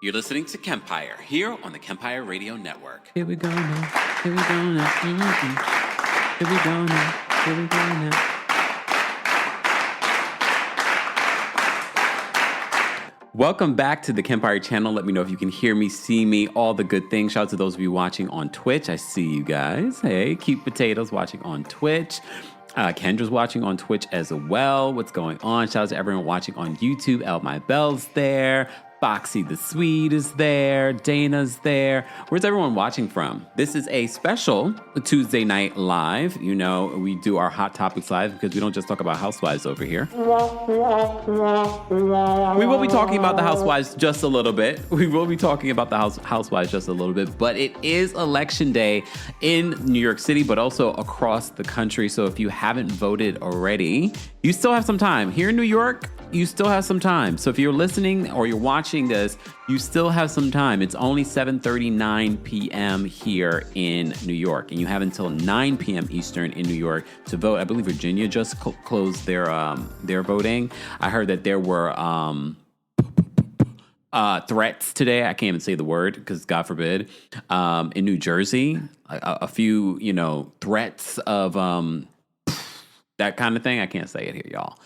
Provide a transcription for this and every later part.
You're listening to Kempire here on the Kempire Radio Network. Here we go now. Here we go now. Mm-hmm. Here we go now. Here we go now. Welcome back to the Kempire channel. Let me know if you can hear me, see me, all the good things. Shout out to those of you watching on Twitch. I see you guys. Hey, Cute Potatoes watching on Twitch. Kendra's watching on Twitch as well. What's going on? Shout out to everyone watching on YouTube. El My Bell's there. Foxy the Swede is there. Dana's there. Where's everyone watching from? This is a special Tuesday night live. You know, we do our Hot Topics live because we don't just talk about housewives over here. We will be talking about the housewives just a little bit. We will be talking about the housewives just a little bit. But it is election day in New York City, but also across the country. So if you haven't voted already, you still have some time. Here in New York, you still have some time. So if you're listening or you're watching this, you still have some time. It's only 7:39 p.m. here in New York, and you have until 9 p.m. Eastern in New York to vote. I believe Virginia just closed their voting. I heard that there were threats today. I can't even say the word because God forbid. In New Jersey, a few threats of that kind of thing. I can't say it here, y'all.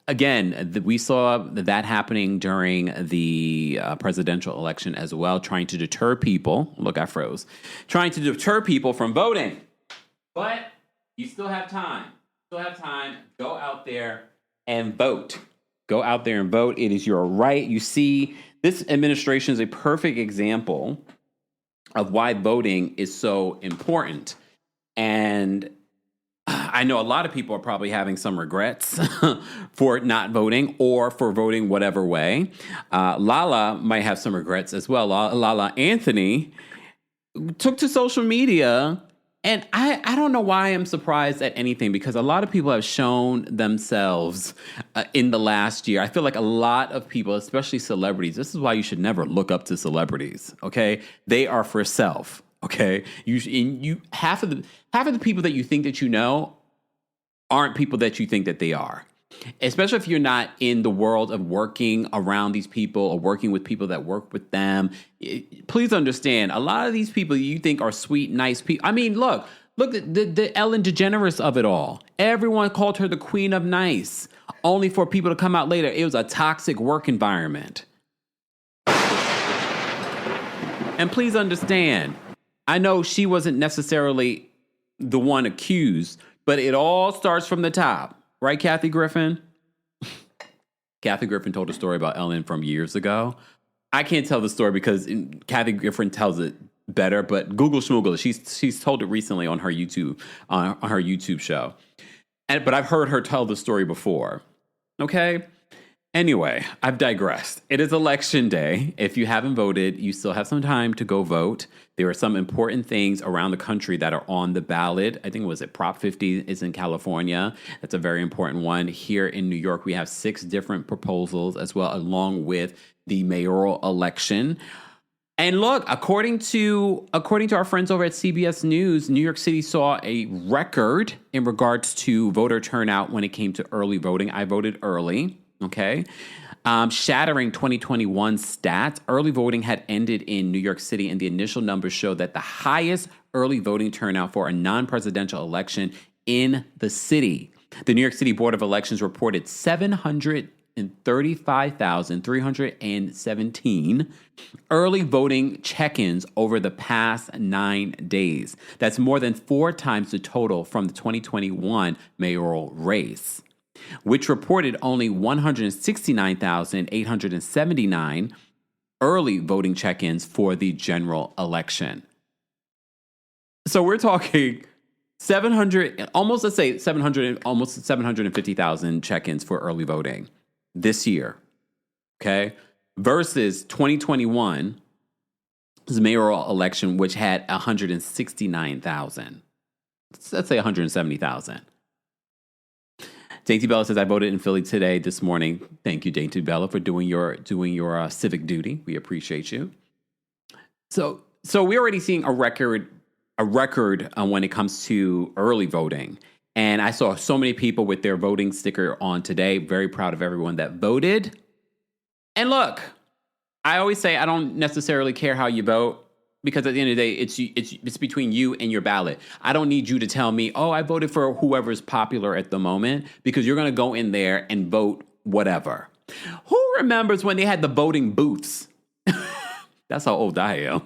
Again, we saw that happening during the presidential election as well, trying to deter people. Look, I froze. Trying to deter people from voting. But you still have time. Still have time. Go out there and vote. Go out there and vote. It is your right. You see, this administration is a perfect example of why voting is so important. And I know a lot of people are probably having some regrets for not voting or for voting whatever way. Lala might have some regrets as well. Lala Anthony took to social media, and I don't know why I'm surprised at anything, because a lot of people have shown themselves in the last year. I feel like a lot of people, especially celebrities, this is why you should never look up to celebrities, okay? They are for self. Okay, you half of the people that you think that you know aren't people that you think that they are. Especially if you're not in the world of working around these people or working with people that work with them. Please understand, a lot of these people you think are sweet, nice people. I mean, look at the Ellen DeGeneres of it all. Everyone called her the queen of nice, only for people to come out later. It was a toxic work environment. And please understand, I know she wasn't necessarily the one accused, but it all starts from the top. Right, Kathy Griffin? Kathy Griffin told a story about Ellen from years ago. I can't tell the story because Kathy Griffin tells it better, but Google Schmoogle, she's told it recently on her YouTube show. But I've heard her tell the story before. Okay? Anyway, I've digressed. It is election day. If you haven't voted, you still have some time to go vote. There are some important things around the country that are on the ballot. I think Prop 50 is in California. That's a very important one. Here in New York, we have 6 different proposals as well, along with the mayoral election. And look, according to our friends over at CBS News, New York City saw a record in regards to voter turnout when it came to early voting. I voted early. Okay. Shattering 2021 stats. Early voting had ended in New York City, and the initial numbers show that the highest early voting turnout for a non-presidential election in the city. The New York City Board of Elections reported 735,317 early voting check-ins over the past 9 days. That's more than 4 times the total from the 2021 mayoral race, which reported only 169,879 early voting check-ins for the general election. So we're talking 750,000 check-ins for early voting this year, okay? Versus 2021's mayoral election, which had 169,000. Let's say 170,000. Dainty Bella says, I voted in Philly this morning. Thank you, Dainty Bella, for doing your civic duty. We appreciate you. So we're already seeing a record when it comes to early voting. And I saw so many people with their voting sticker on today. Very proud of everyone that voted. And look, I always say I don't necessarily care how you vote. Because at the end of the day, it's between you and your ballot. I don't need you to tell me, oh, I voted for whoever's popular at the moment, because you're going to go in there and vote whatever. Who remembers when they had the voting booths? That's how old I am.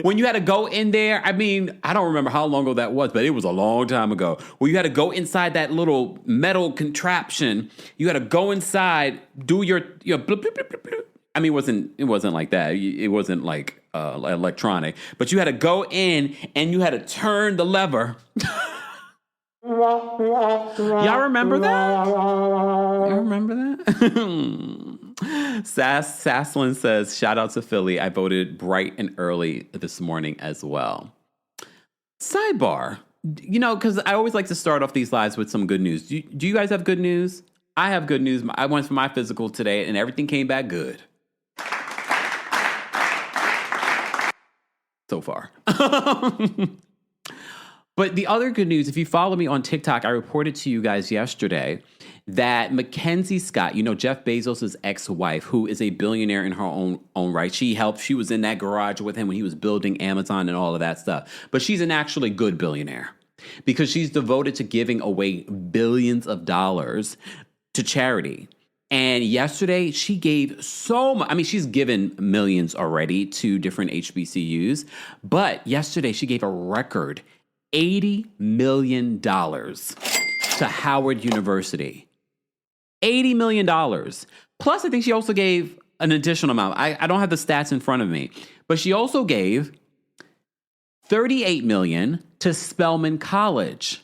When you had to go in there, I mean, I don't remember how long ago that was, but it was a long time ago. Where you had to go inside that little metal contraption. You had to go inside, do your bloop, bloop, bloop, bloop, bloop. I mean, it wasn't like that. It wasn't like electronic, but you had to go in and you had to turn the lever. Y'all remember that? You remember that? Sasslin says, shout out to Philly. I voted bright and early this morning as well. Sidebar, because I always like to start off these lives with some good news. Do you guys have good news? I have good news. I went for my physical today and everything came back good. So far. But the other good news, if you follow me on TikTok, I reported to you guys yesterday that Mackenzie Scott, Jeff Bezos' ex-wife, who is a billionaire in her own right. She was in that garage with him when he was building Amazon and all of that stuff. But she's an actually good billionaire because she's devoted to giving away billions of dollars to charity. And yesterday, she gave so much. I mean, she's given millions already to different HBCUs. But yesterday, she gave a record $80 million to Howard University. $80 million. Plus, I think she also gave an additional amount. I don't have the stats in front of me. But she also gave $38 million to Spelman College.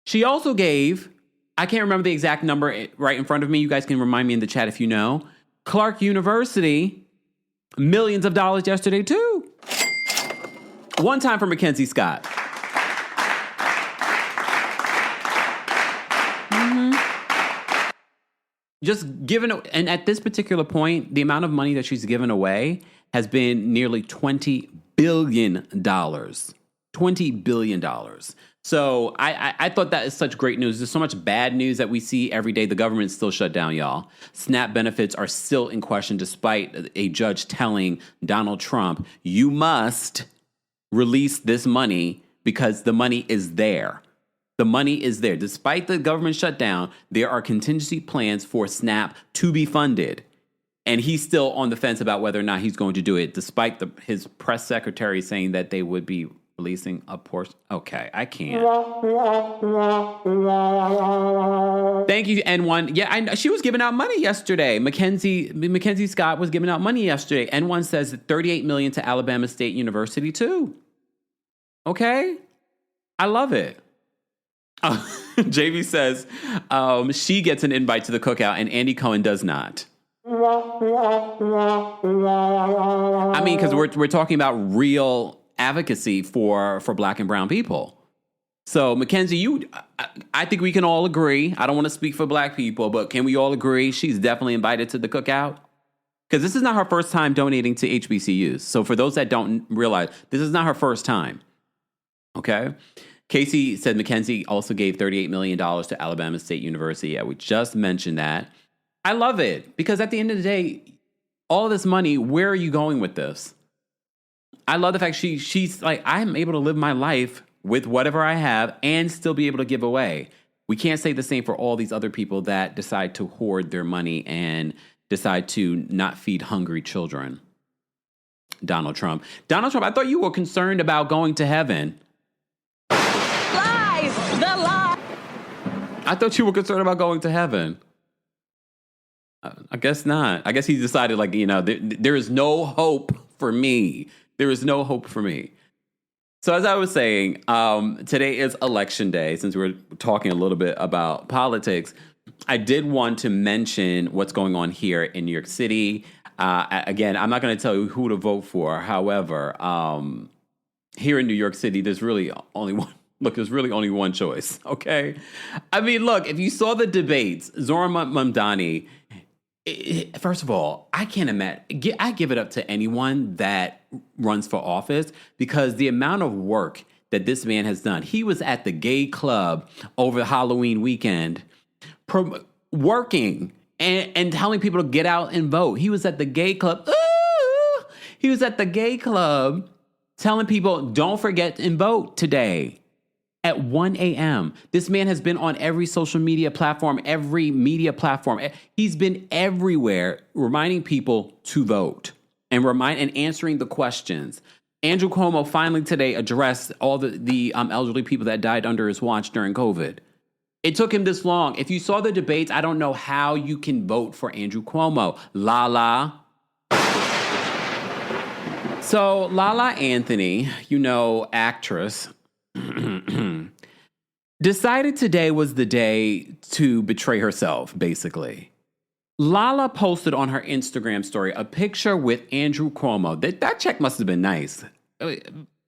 She also gave... I can't remember the exact number right in front of me. You guys can remind me in the chat if you know. Clark University, millions of dollars yesterday too. One time for Mackenzie Scott. Mm-hmm. Just given, and at this particular point, the amount of money that she's given away has been nearly $20 billion. $20 billion. So I thought that is such great news. There's so much bad news that we see every day. The government's still shut down, y'all. SNAP benefits are still in question despite a judge telling Donald Trump, you must release this money because the money is there. The money is there. Despite the government shutdown, there are contingency plans for SNAP to be funded. And he's still on the fence about whether or not he's going to do it, despite his press secretary saying that they would be releasing a portion. Okay, I can't. Thank you, N1. Yeah, she was giving out money yesterday. Mackenzie Scott was giving out money yesterday. N1 says $38 million to Alabama State University too. Okay, I love it. JV says she gets an invite to the cookout and Andy Cohen does not. I mean, because we're talking about real advocacy for Black and brown people. So, Mackenzie, I think we can all agree. I don't want to speak for Black people, but can we all agree she's definitely invited to the cookout? Because this is not her first time donating to HBCUs. So, for those that don't realize, this is not her first time. Okay? Casey said Mackenzie also gave $38 million to Alabama State University. Yeah, we just mentioned that. I love it because at the end of the day, all this money, where are you going with this? I love the fact she's like, I'm able to live my life with whatever I have and still be able to give away. We can't say the same for all these other people that decide to hoard their money and decide to not feed hungry children. Donald Trump, I thought you were concerned about going to heaven. Lies! The lie! I thought you were concerned about going to heaven. I guess not. I guess he decided, there is no hope for me. There is no hope for me. So as I was saying, today is election day. Since we're talking a little bit about politics, I did want to mention what's going on here in New York City. Again, I'm not going to tell you who to vote for. However, here in New York City, there's really only one. Look, there's really only one choice. Okay. I mean, look, if you saw the debates, Zohran Mamdani. First of all, I can't imagine. I give it up to anyone that runs for office because the amount of work that this man has done. He was at the gay club over Halloween weekend, working and telling people to get out and vote. He was at the gay club. Ooh, he was at the gay club telling people, don't forget and vote today at 1 a.m. This man has been on every social media platform, every media platform. He's been everywhere reminding people to vote and answering the questions. Andrew Cuomo finally today addressed all the elderly people that died under his watch during COVID. It took him this long. If you saw the debates, I don't know how you can vote for Andrew Cuomo. Lala. So Lala Anthony, actress, decided today was the day to betray herself, basically. Lala posted on her Instagram story a picture with Andrew Cuomo. That check must have been nice.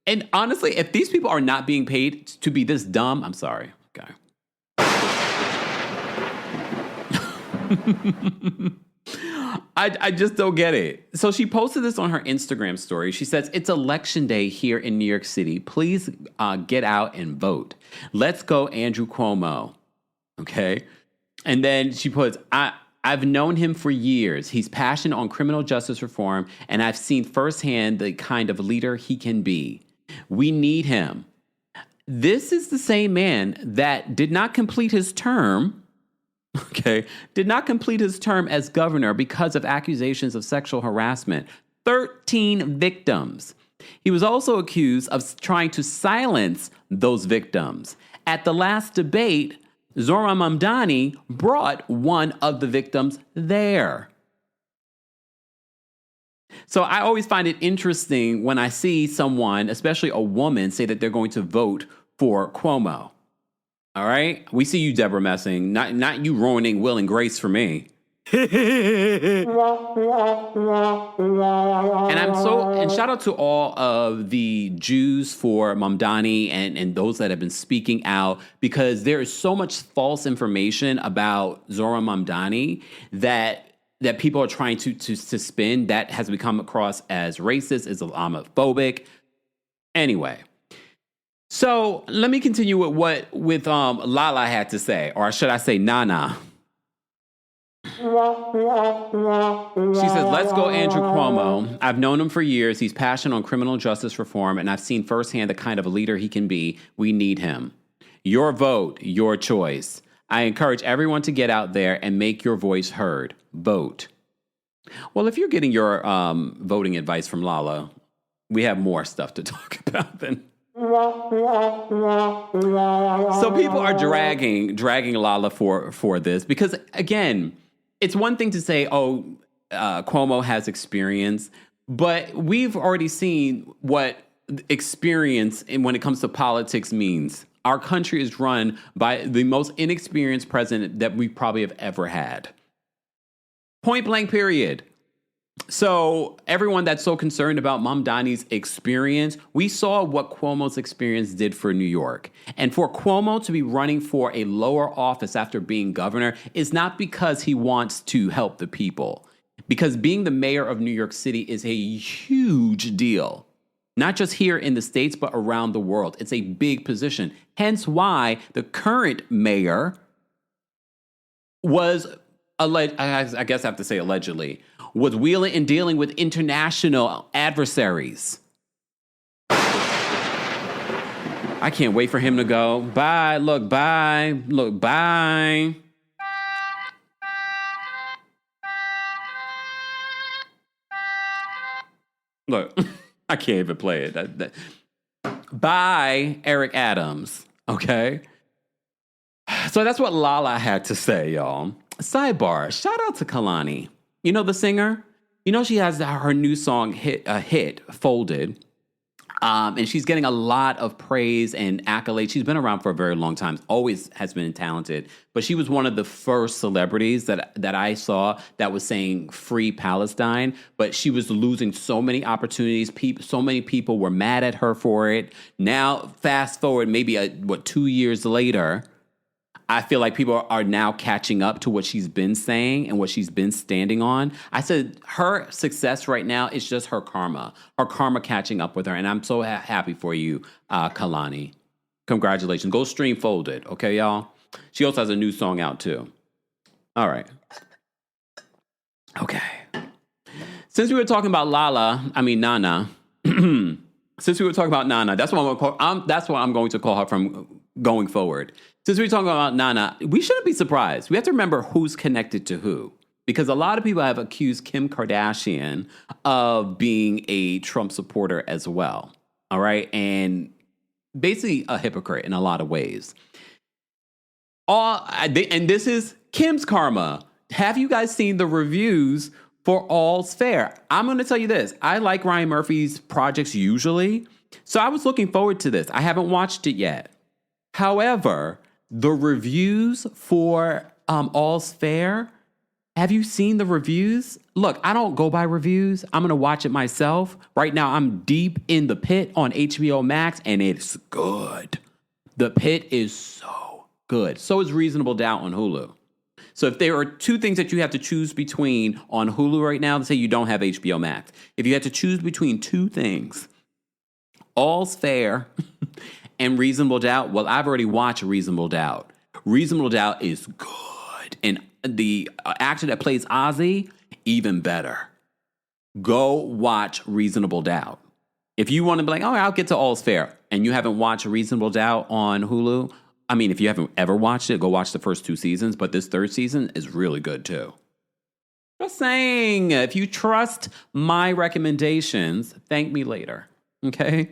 And honestly, if these people are not being paid to be this dumb, I'm sorry. Okay. I just don't get it. So she posted this on her Instagram story. She says, it's election day here in New York City. Please get out and vote. Let's go, Andrew Cuomo. Okay. And then she puts, I've known him for years. He's passionate on criminal justice reform, and I've seen firsthand the kind of leader he can be. We need him. This is the same man that did not complete his term. Did not complete his term as governor because of accusations of sexual harassment. 13 victims. He was also accused of trying to silence those victims. At the last debate, Zohran Mamdani brought one of the victims there. So I always find it interesting when I see someone, especially a woman, say that they're going to vote for Cuomo. All right? We see you, Deborah Messing. Not you ruining Will and Grace for me. And shout out to all of the Jews for Mamdani and those that have been speaking out, because there is so much false information about Zohran Mamdani that people are trying to spin that has become across as racist, Islamophobic. Anyway. So let me continue with what Lala had to say, or should I say Nana. She says, let's go Andrew Cuomo. I've known him for years. He's passionate on criminal justice reform, and I've seen firsthand the kind of a leader he can be. We need him. Your vote, your choice. I encourage everyone to get out there and make your voice heard. Vote. Well, if you're getting your voting advice from Lala, we have more stuff to talk about then. So people are dragging Lala for this because, again, it's one thing to say, Cuomo has experience, but we've already seen what experience when it comes to politics means. Our country is run by the most inexperienced president that we probably have ever had. Point blank, period. So everyone that's so concerned about Mamdani's experience, we saw what Cuomo's experience did for New York. And for Cuomo to be running for a lower office after being governor is not because he wants to help the people. Because being the mayor of New York City is a huge deal. Not just here in the States, but around the world. It's a big position. Hence why the current mayor was, I guess I have to say allegedly, was wheeling and dealing with international adversaries. I can't wait for him to go. Bye. Look, bye. Look, bye. Look, I can't even play it. Bye, Eric Adams. Okay? So that's what Lala had to say, y'all. Sidebar, shout out to Kalani. You know the singer? You know she has her new song hit, Folded. And she's getting a lot of praise and accolades. She's been around for a very long time, always has been talented. But she was one of the first celebrities that I saw that was saying free Palestine. But she was losing so many opportunities. So many people were mad at her for it. Now, fast forward maybe 2 years later, I feel like people are now catching up to what she's been saying and what she's been standing on. I said her success right now is just her karma catching up with her. And I'm so happy for you, Kalani. Congratulations. Go stream Folded, okay, y'all? She also has a new song out, too. All right. Okay. Since we were talking about Nana, since we were talking about Nana, that's what I'm going to call her from going forward. Since we were talking about Nana, we shouldn't be surprised. We have to remember who's connected to who. Because a lot of people have accused Kim Kardashian of being a Trump supporter as well. All right. And basically a hypocrite in a lot of ways. And this is Kim's karma. Have you guys seen the reviews for All's Fair? I'm going to tell you this. I like Ryan Murphy's projects usually. So I was looking forward to this. I haven't watched it yet. However, the reviews for All's Fair, have you seen the reviews? Look, I don't go by reviews. I'm going to watch it myself. Right now, I'm deep in The Pit on HBO Max, and it's good. The Pit is so good. So is Reasonable Doubt on Hulu. So if there are two things that you have to choose between on Hulu right now, let's say you don't have HBO Max. If you had to choose between two things, All's Fair and Reasonable Doubt, well, I've already watched Reasonable Doubt. Reasonable Doubt is good. And the actor that plays Ozzy, even better. Go watch Reasonable Doubt. If you want to be like, oh, I'll get to All's Fair, and you haven't watched Reasonable Doubt on Hulu, I mean, if you haven't ever watched it, go watch the first 2 seasons, but this 3rd season is really good too. Just saying, if you trust my recommendations, thank me later, okay?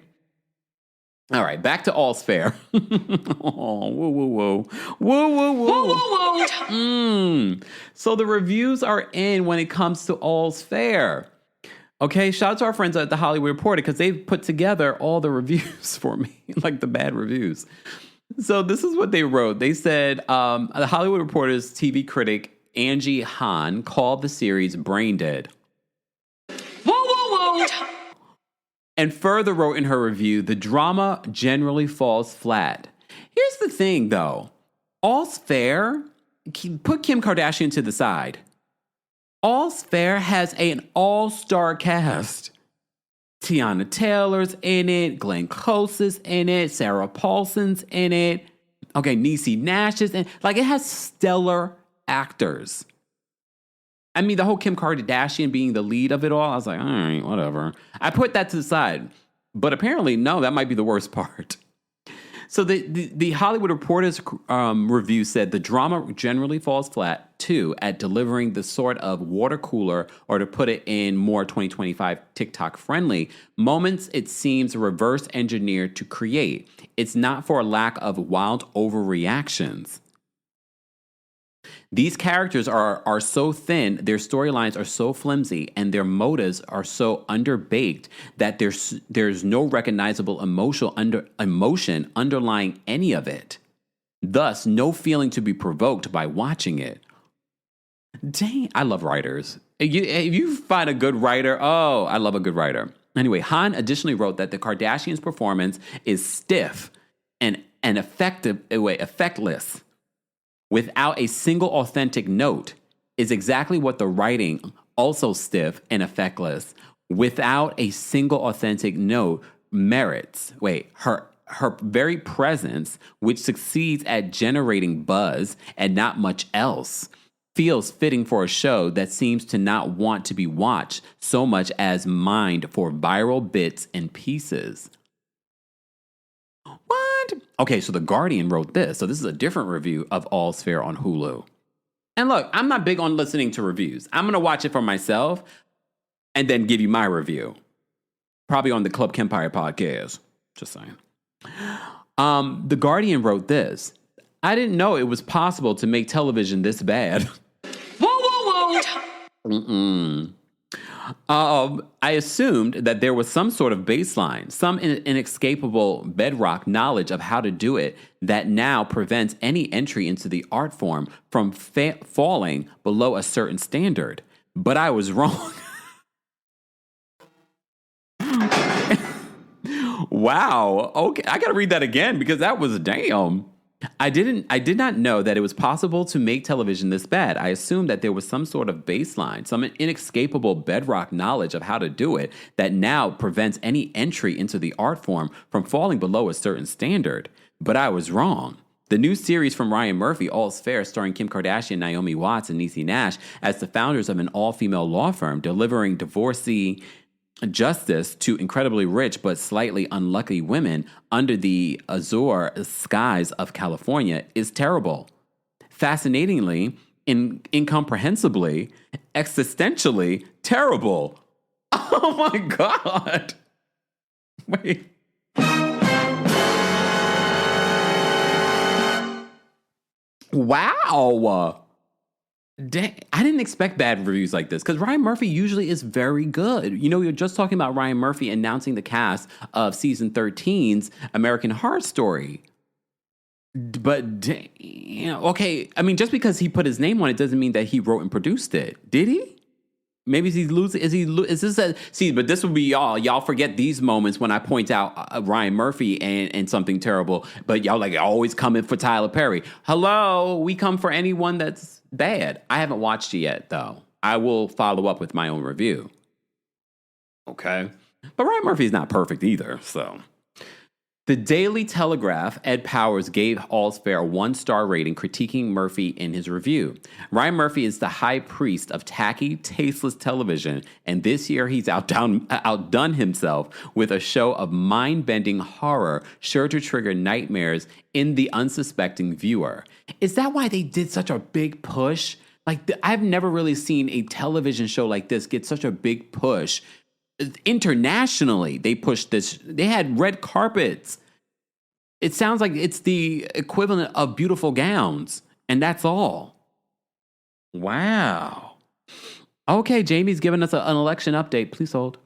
All right, back to All's Fair. Oh, whoa, whoa, whoa. Whoa, whoa, whoa. Whoa, whoa, whoa. So the reviews are in when it comes to All's Fair. Okay, shout out to our friends at The Hollywood Reporter because they've put together all the reviews for me, like the bad reviews. So this is what they wrote. They said, The Hollywood Reporter's TV critic Angie Han called the series brain dead. Whoa, whoa, whoa. And further wrote in her review, the drama generally falls flat. Here's the thing, though. All's Fair, put Kim Kardashian to the side. All's Fair has an all-star cast. Tiana Taylor's in it, Glenn Close is in it, Sarah Paulson's in it. Okay, Niecy Nash is in it. Like, it has stellar actors. I mean, the whole Kim Kardashian being the lead of it all, I was like, all right, whatever. I put that to the side. But apparently, no, that might be the worst part. So the Hollywood Reporter's review said the drama generally falls flat, too, at delivering the sort of water cooler, or to put it in more 2025 TikTok-friendly, moments it seems reverse engineered to create. It's not for a lack of wild overreactions. These characters are so thin, their storylines are so flimsy, and their motives are so underbaked that there's no recognizable emotion underlying any of it. Thus, no feeling to be provoked by watching it. Dang, I love writers. If you find a good writer, oh, I love a good writer. Anyway, Han additionally wrote that the Kardashians' performance is stiff and effectless. Without a single authentic note, is exactly what the writing, also stiff and effectless, without a single authentic note, merits. Her very presence, which succeeds at generating buzz and not much else, feels fitting for a show that seems to not want to be watched so much as mined for viral bits and pieces. What? Okay, so The Guardian wrote this. So this is a different review of All's Fair on Hulu. And look, I'm not big on listening to reviews. I'm going to watch it for myself and then give you my review. Probably on the Kempire podcast. Just saying. The Guardian wrote this. I didn't know it was possible to make television this bad. Whoa, whoa, whoa. I assumed that there was some sort of baseline, some inescapable bedrock knowledge of how to do it that now prevents any entry into the art form from falling below a certain standard. But I was wrong. Wow. Okay, I got to read that again because that was damn. I did not know that it was possible to make television this bad. I assumed that there was some sort of baseline, some inescapable bedrock knowledge of how to do it that now prevents any entry into the art form from falling below a certain standard. But I was wrong. The new series from Ryan Murphy, All's Fair, starring Kim Kardashian, Naomi Watts, and Niecy Nash as the founders of an all-female law firm delivering divorcee justice to incredibly rich but slightly unlucky women under the azure skies of California, is terrible. Fascinatingly, incomprehensibly, existentially terrible. Oh my God. Wait. Wow. Dang, I didn't expect bad reviews like this because Ryan Murphy usually is very good. You know, we were just talking about Ryan Murphy announcing the cast of season 13's American Horror Story. But damn, okay, I mean, just because he put his name on it doesn't mean that he wrote and produced it. Did he? Maybe he's losing. Is this a see? But this will be y'all. Y'all forget these moments when I point out Ryan Murphy and something terrible. But y'all like always coming for Tyler Perry. Hello, we come for anyone that's bad. I haven't watched it yet though. I will follow up with my own review. Okay, but Ryan Murphy is not perfect either. So. The Daily Telegraph, Ed Powers gave All's Fair a 1-star rating, critiquing Murphy in his review. Ryan Murphy is the high priest of tacky, tasteless television, and this year he's outdone himself with a show of mind-bending horror sure to trigger nightmares in the unsuspecting viewer. Is that why they did such a big push? Like, I've never really seen a television show like this get such a big push. Internationally, they pushed this. They had red carpets. It sounds like it's the equivalent of beautiful gowns, and that's all. Wow. Okay, Jamie's giving us an election update. Please hold.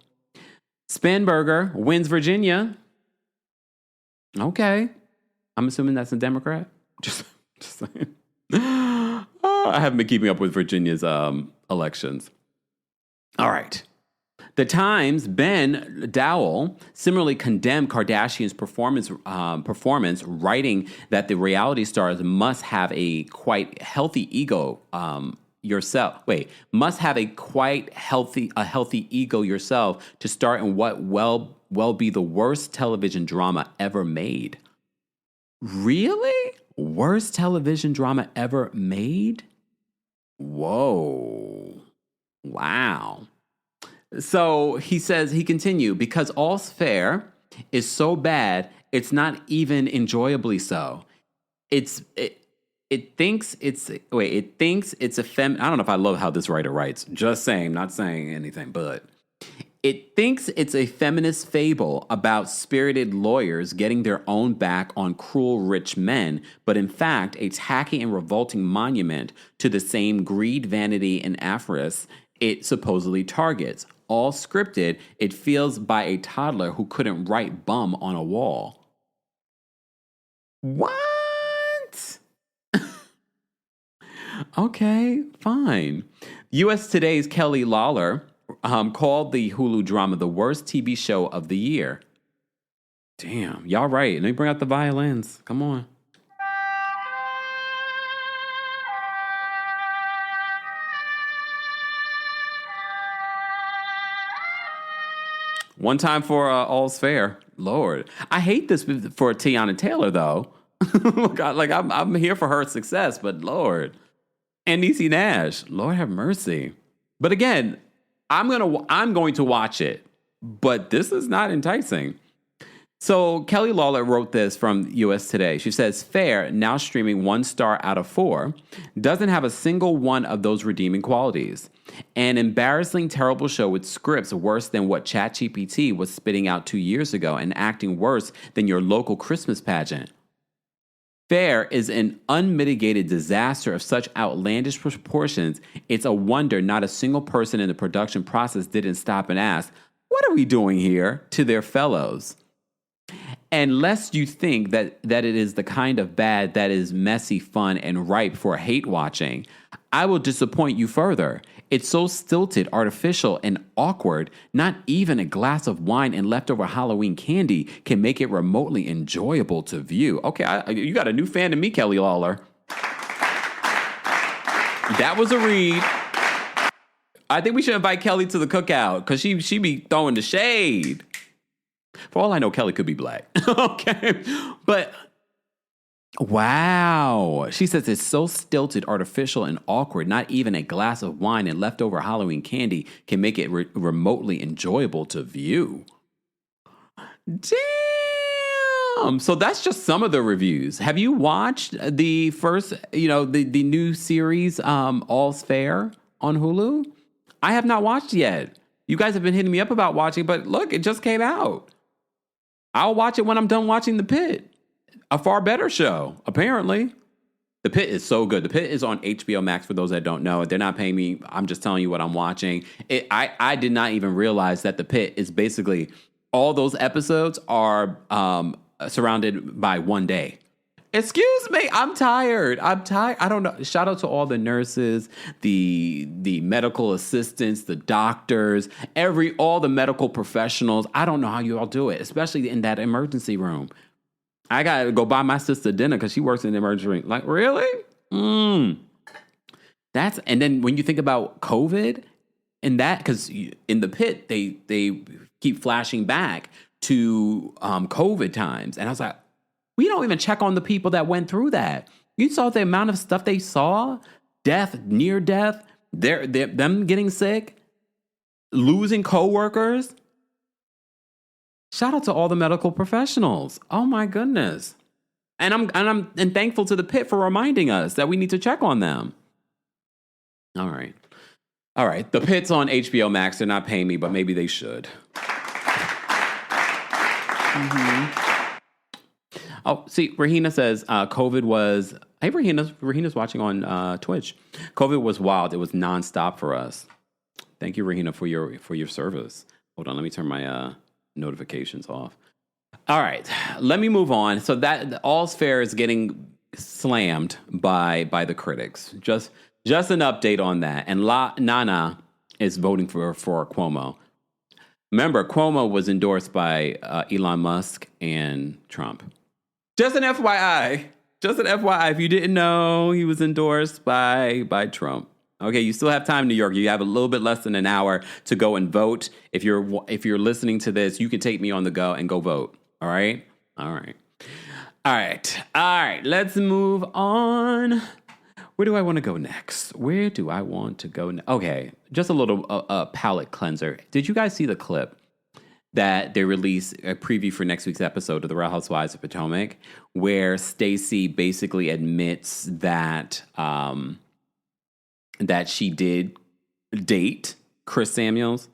Spanberger wins Virginia. Okay. I'm assuming that's a Democrat. Just saying. I haven't been keeping up with Virginia's elections. All right. The Times' Ben Dowell similarly condemned Kardashian's performance, writing that the reality stars must have a quite healthy ego must have a quite healthy ego yourself to start in what well be the worst television drama ever made. Really? Worst television drama ever made? Whoa. Wow. So he says, he continued, because All's Fair is so bad, it's not even enjoyably so. It thinks it's a I don't know if I love how this writer writes. Just saying, not saying anything, but it thinks it's a feminist fable about spirited lawyers getting their own back on cruel rich men, but in fact, a tacky and revolting monument to the same greed, vanity, and avarice it supposedly targets. All scripted, it feels by a toddler who couldn't write bum on a wall. What? Okay, fine. U.S. Today's Kelly Lawler called the Hulu drama the worst TV show of the year. Damn, y'all right. Let me bring out the violins. Come on. One time for All's Fair. Lord. I hate this for Tiana Taylor, though. I'm here for her success, but Lord. And Niecy Nash. Lord have mercy. But again, I'm going to watch it. But this is not enticing. So Kelly Lawler wrote this from US Today. She says, Fair, now streaming 1 star out of 4, doesn't have a single one of those redeeming qualities. An embarrassingly terrible show with scripts worse than what ChatGPT was spitting out 2 years ago and acting worse than your local Christmas pageant. Fair is an unmitigated disaster of such outlandish proportions, it's a wonder not a single person in the production process didn't stop and ask, what are we doing here, to their fellows? And lest you think that it is the kind of bad that is messy, fun, and ripe for hate watching, I will disappoint you further. It's so stilted, artificial, and awkward, not even a glass of wine and leftover Halloween candy can make it remotely enjoyable to view. Okay, you got a new fan to me, Kelly Lawler. That was a read. I think we should invite Kelly to the cookout because she be throwing the shade. For all I know, Kelly could be black. Okay. But Wow. She says it's so stilted, artificial, and awkward. Not even a glass of wine and leftover Halloween candy can make it remotely enjoyable to view. Damn. So that's just some of the reviews. Have you watched the first, the new series, All's Fair on Hulu? I have not watched yet. You guys have been hitting me up about watching, but look, it just came out. I'll watch it when I'm done watching The Pit. A far better show, apparently. The Pit is so good. The Pit is on HBO Max for those that don't know. They're not paying me. I'm just telling you what I'm watching. I did not even realize that The Pit is basically all those episodes are surrounded by one day. Excuse me, I'm tired. I don't know. Shout out to all the nurses, the medical assistants, the doctors, all the medical professionals. I don't know how you all do it, especially in that emergency room. I got to go buy my sister dinner because she works in the emergency room. Like, really? And then when you think about COVID and that, because in The Pit, they keep flashing back to COVID times. And I was like, we don't even check on the people that went through that. You saw the amount of stuff they saw, death, near death, them getting sick, losing coworkers. Shout out to all the medical professionals. Oh my goodness. And I'm thankful to The Pit for reminding us that we need to check on them. All right. The Pit's on HBO Max. They're not paying me, but maybe they should. Oh, see, Rahina says COVID was. Hey, Rahina's watching on Twitch. COVID was wild. It was nonstop for us. Thank you, Rahina, for your service. Hold on, let me turn my notifications off. All right, let me move on. So that All's Fair is getting slammed by the critics. Just an update on that. And Nana is voting for Cuomo. Remember, Cuomo was endorsed by Elon Musk and Trump. Just an FYI. If you didn't know, he was endorsed by Trump. Okay, you still have time, New York. You have a little bit less than an hour to go and vote. If you're listening to this, you can take me on the go and go vote. All right. Let's move on. Where do I want to go next? Okay, just a little palate cleanser. Did you guys see the clip that they released, a preview for next week's episode of The Real Housewives of Potomac, where Stacey basically admits that that she did date Chris Samuels?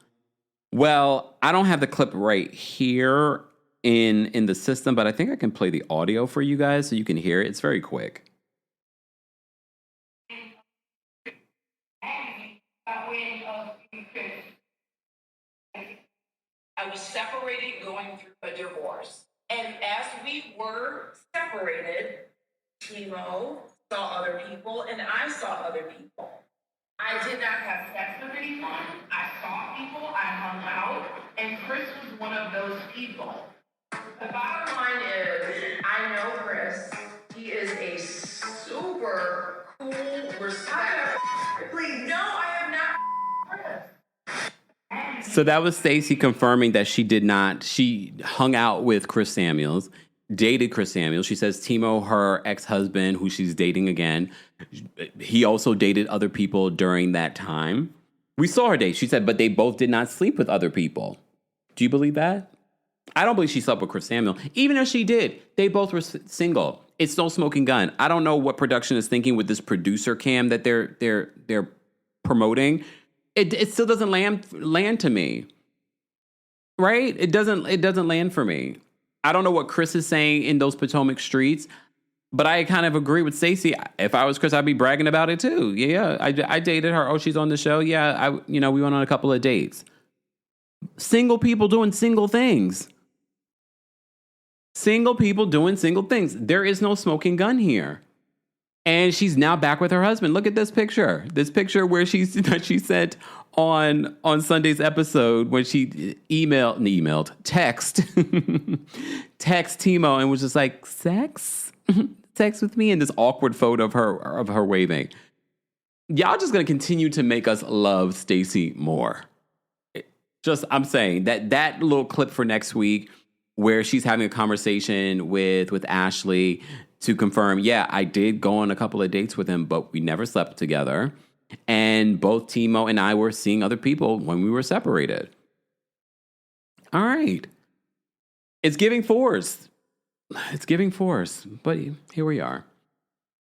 Well, I don't have the clip right here in the system, but I think I can play the audio for you guys so you can hear it. It's very quick. I was separated going through a divorce. And as we were separated, Timo saw other people and I saw other people. I did not have sex with anyone. I saw people, I hung out, and Chris was one of those people. The bottom line is, I know Chris. He is a super cool, respectful. Please, no, I have not Chris. So that was Stacey confirming that she hung out with Chris Samuels, dated Chris Samuels. She says Timo, her ex-husband, who she's dating again, he also dated other people during that time. We saw her date. She said, but they both did not sleep with other people. Do you believe that? I don't believe she slept with Chris Samuel. Even if she did, they both were single. It's no smoking gun. I don't know what production is thinking with this producer cam that they're promoting. It still doesn't land to me. Right? It doesn't land for me. I don't know what Chris is saying in those Potomac streets, but I kind of agree with Stacey. If I was Chris, I'd be bragging about it too. Yeah, I dated her. Oh, she's on the show. Yeah, we went on a couple of dates. Single people doing single things. Single people doing single things. There is no smoking gun here. And she's now back with her husband. Look at this picture. This picture where she sent on Sunday's episode when she text Timo and was just like, sex with me, and this awkward photo of her waving. Y'all just gonna continue to make us love Stacey more. I'm saying that little clip for next week where she's having a conversation with Ashley to confirm, yeah, I did go on a couple of dates with him, but we never slept together. And both Timo and I were seeing other people when we were separated. All right. It's giving force. It's giving force. But here we are.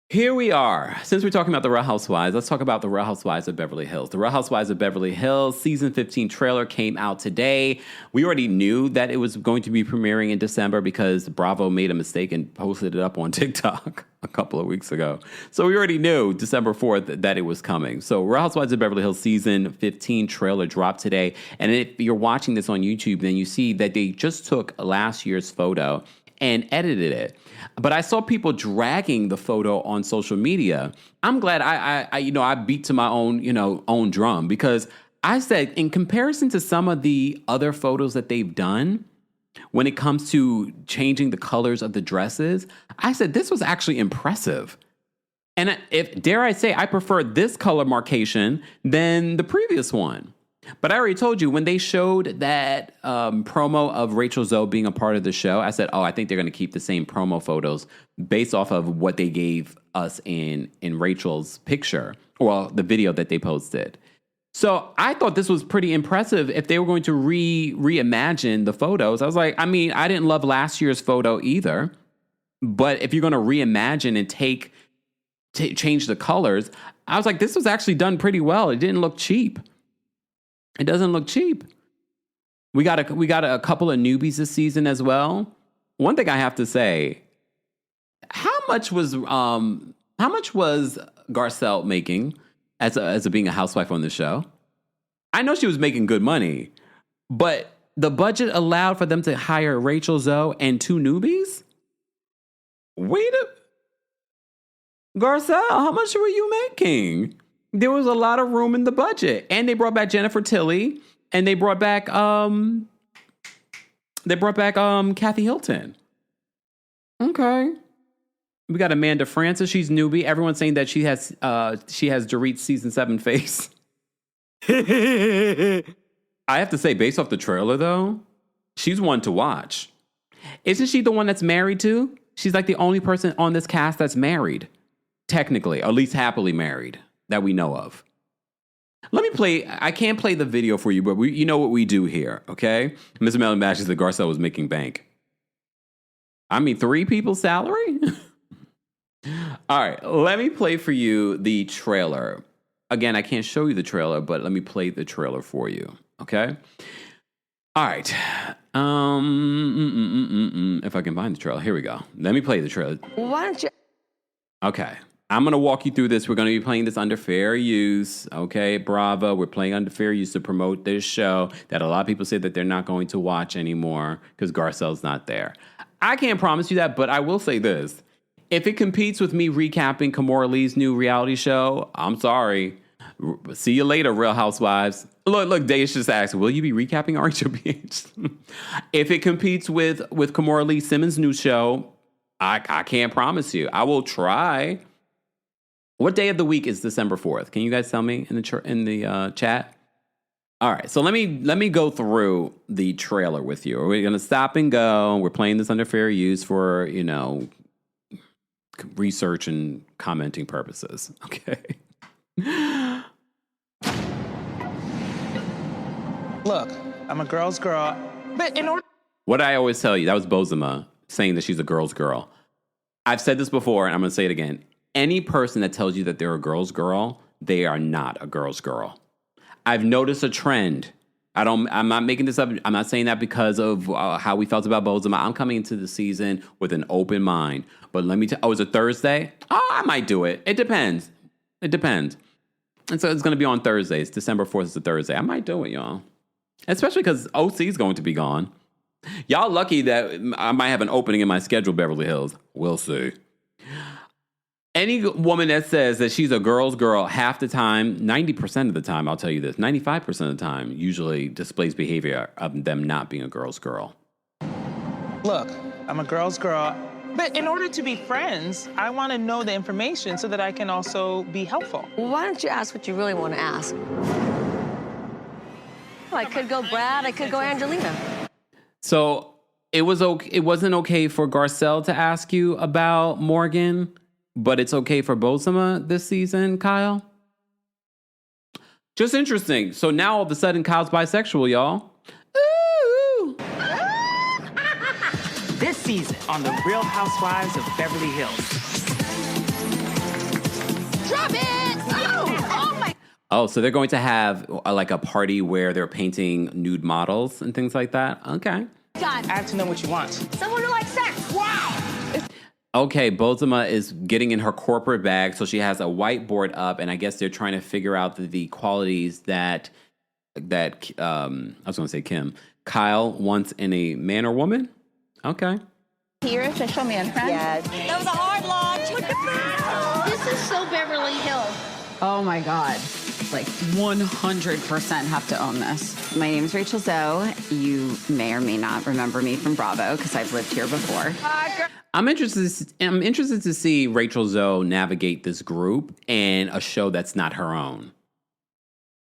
Here we are. Since we're talking about the Real Housewives, let's talk about the Real Housewives of Beverly Hills. The Real Housewives of Beverly Hills season 15 trailer came out today. We already knew that it was going to be premiering in December because Bravo made a mistake and posted it up on TikTok a couple of weeks ago. So we already knew December 4th that it was coming. So Real Housewives of Beverly Hills season 15 trailer dropped today. And if you're watching this on YouTube, then you see that they just took last year's photo and edited it. But I saw people dragging the photo on social media. I'm glad I beat to my own drum, because I said, in comparison to some of the other photos that they've done, when it comes to changing the colors of the dresses, I said this was actually impressive. And if dare I say, I prefer this color marcation than the previous one. But I already told you, when they showed that promo of Rachel Zoe being a part of the show, I said, oh, I think they're going to keep the same promo photos based off of what they gave us in Rachel's picture, or the video that they posted. So I thought this was pretty impressive if they were going to reimagine the photos. I was like, I mean, I didn't love last year's photo either, but if you're going to reimagine and change the colors, I was like, this was actually done pretty well. It didn't look cheap. It doesn't look cheap. We got a couple of newbies this season as well. One thing I have to say, how much was Garcelle making as being a housewife on the show? I know she was making good money, but the budget allowed for them to hire Rachel Zoe and 2 newbies? Garcelle, how much were you making? There was a lot of room in the budget. And they brought back Jennifer Tilly, and they brought back Kathy Hilton. Okay. We got Amanda Francis, she's newbie. Everyone's saying that she has Dorit's season 7 face. I have to say, based off the trailer though, she's one to watch. Isn't she the one that's married too? She's like the only person on this cast that's married. Technically, or at least happily married, that we know of. Let me play. I can't play the video for you, but you know what we do here, okay? Mr. Melon Bashes that Garcelle was making bank. I mean, 3 people's salary? All right, let me play for you the trailer. Again, I can't show you the trailer, but let me play the trailer for you, okay? All right. If I can find the trailer. Here we go. Let me play the trailer. Why don't you... Okay. I'm going to walk you through this. We're going to be playing this under fair use. Okay, Bravo. We're playing under fair use to promote this show that a lot of people say that they're not going to watch anymore because Garcelle's not there. I can't promise you that, but I will say this. If it competes with me recapping Kimora Lee's new reality show, I'm sorry. See you later, Real Housewives. Look, Dave's just asked, will you be recapping RHOBH? If it competes with Kimora Lee Simmons' new show, I can't promise you. I will try. What day of the week is December 4th? Can you guys tell me in the chat? All right, so let me go through the trailer with you. We're going to stop and go. We're playing this under fair use for, research and commenting purposes. Okay. Look, I'm a girl's girl, but in order... What I always tell you, that was Bozema saying that she's a girl's girl. I've said this before, and I'm going to say it again. Any person that tells you that they're a girl's girl, they are not a girl's girl. I've noticed a trend. I'm not making this up. I'm not saying that because of how we felt about Bozema. I'm coming into the season with an open mind. But let me tell you, is it Thursday? Oh, I might do it. It depends. And so it's going to be on Thursdays. December 4th is a Thursday. I might do it, y'all. Especially because OC is going to be gone. Y'all lucky that I might have an opening in my schedule, Beverly Hills. We'll see. Any woman that says that she's a girl's girl half the time, 90% of the time, I'll tell you this, 95% of the time usually displays behavior of them not being a girl's girl. Look, I'm a girl's girl, but in order to be friends, I want to know the information so that I can also be helpful. Well, why don't you ask what you really want to ask? Well, I could go Brad, I could go Angelina. So it was okay. It wasn't okay for Garcelle to ask you about Morgan, but it's okay for Bozema this season, Kyle. Just interesting. So now all of a sudden, Kyle's bisexual, y'all. Ooh. This season on The Real Housewives of Beverly Hills. Drop it! Oh my! Oh, so they're going to have like a party where they're painting nude models and things like that? Okay. God. I have to know what you want. Someone who likes sex. Wow. Okay, Bozema is getting in her corporate bag, so she has a whiteboard up, and I guess they're trying to figure out the qualities that I was going to say Kyle wants in a man or woman. Okay. Your official man friend? Yes. That was a hard launch. Look at that. This is so Beverly Hills. Oh my God. Like 100% have to own this. My name's Rachel Zoe. You may or may not remember me from Bravo because I've lived here before. I'm interested to see Rachel Zoe navigate this group and a show that's not her own.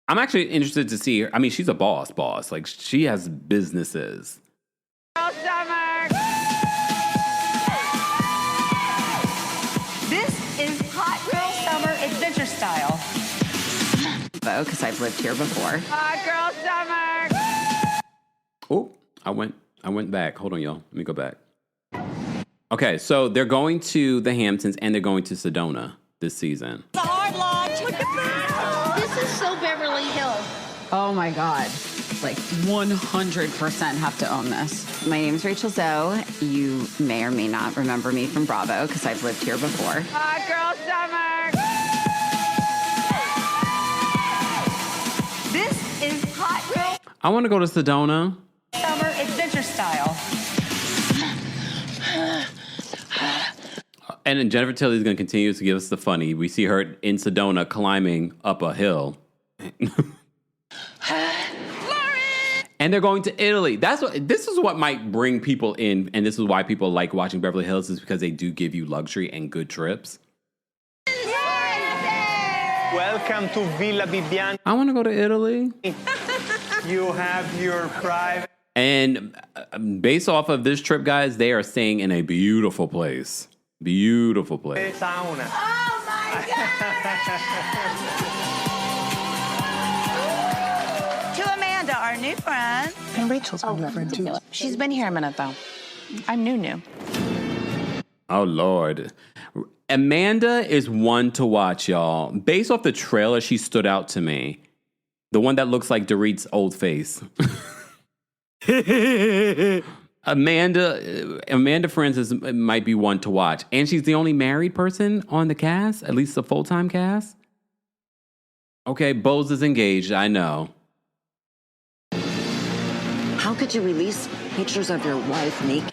I'm actually interested to see her. I mean, she's a boss. Like, she has businesses. This is Hot Girl Summer Adventure Style. Because I've lived here before. Hot girl summer. Oh, I went back. Hold on, y'all. Let me go back. Okay, so they're going to the Hamptons and they're going to Sedona this season. It's a hard launch. Look at that. This is so Beverly Hills. Oh my God. Like 100% have to own this. My name's Rachel Zoe. You may or may not remember me from Bravo because I've lived here before. Hot girl summer. This is Hot Girl I want to go to Sedona. Summer Adventure Style. And then Jennifer Tilly is going to continue to give us the funny. We see her in Sedona climbing up a hill. And they're going to Italy. This is what might bring people in, and this is why people like watching Beverly Hills, is because they do give you luxury and good trips. Welcome to Villa Bibbiani. I want to go to Italy. You have your private. And based off of this trip, guys, they are staying in a beautiful place. Beautiful place. Sauna. Oh my God. To Amanda, our new friend. And Rachel's my friend too. She's been here a minute, though. I'm new. Oh, Lord. Amanda is one to watch, y'all. Based off the trailer, she stood out to me. The one that looks like Dorit's old face. Amanda Francis might be one to watch. And she's the only married person on the cast, at least the full-time cast. Okay, Bose is engaged, I know. How could you release pictures of your wife naked?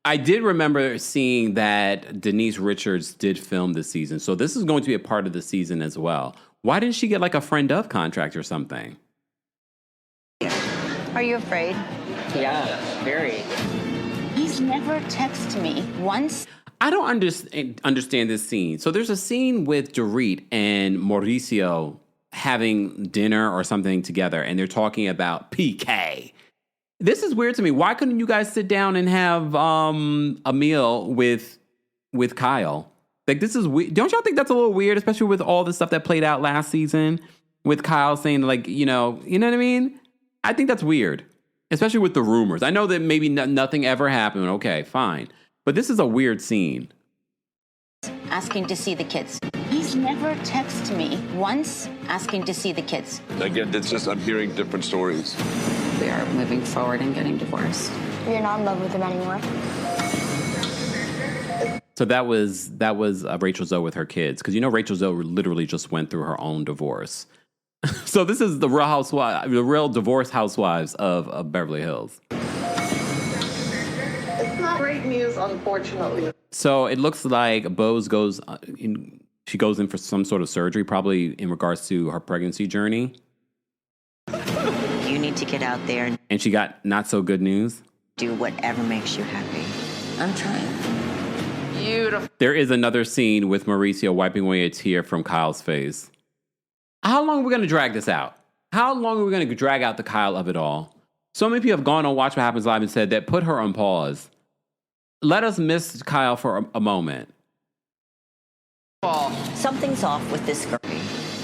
I did remember seeing that Denise Richards did film this season, so this is going to be a part of the season as well. Why didn't she get like a friend of contract or something? Are you afraid? Yeah, very. He's never texted me once. I don't understand this scene. So there's a scene with Dorit and Mauricio having dinner or something together, and they're talking about PK. This is weird to me. Why couldn't you guys sit down and have a meal with Kyle? Like, this is weird. Don't y'all think that's a little weird, especially with all the stuff that played out last season with Kyle saying, like, you know what I mean? I think that's weird, especially with the rumors. I know that maybe nothing ever happened. Okay, fine. But this is a weird scene. Asking to see the kids. He's never texted me once asking to see the kids. Again, it's just I'm hearing different stories. We are moving forward and getting divorced. You're not in love with him anymore. So that was Rachel Zoe with her kids, because Rachel Zoe literally just went through her own divorce. So this is the real divorce housewives of Beverly Hills. It's not great news, unfortunately. So it looks like Bose goes in for some sort of surgery, probably in regards to her pregnancy journey. You need to get out there And she got not so good news. do whatever makes you happy. I'm trying. Beautiful. There is another scene with Mauricio wiping away a tear from Kyle's face. How long are we going to drag this out? How long are we going to drag out the Kyle of it all? So many people have gone on Watch What Happens Live and said that put her on pause. Let us miss Kyle for a moment. Something's off with this girl.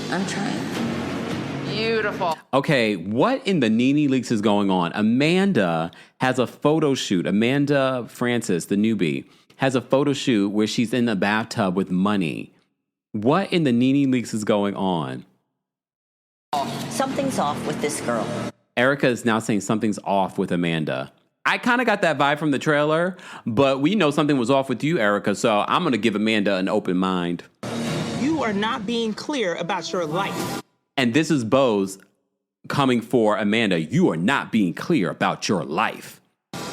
I'm trying. Beautiful. Okay, what in the Nene Leaks is going on? Amanda has a photo shoot. Amanda Francis, the newbie, has a photo shoot where she's in the bathtub with money. What in the Nene Leaks is going on? Something's off with this girl. Erica is now saying something's off with Amanda. I kind of got that vibe from the trailer, but we know something was off with you, Erica, so I'm going to give Amanda an open mind. You are not being clear about your life. And this is Bose coming for Amanda. You are not being clear about your life.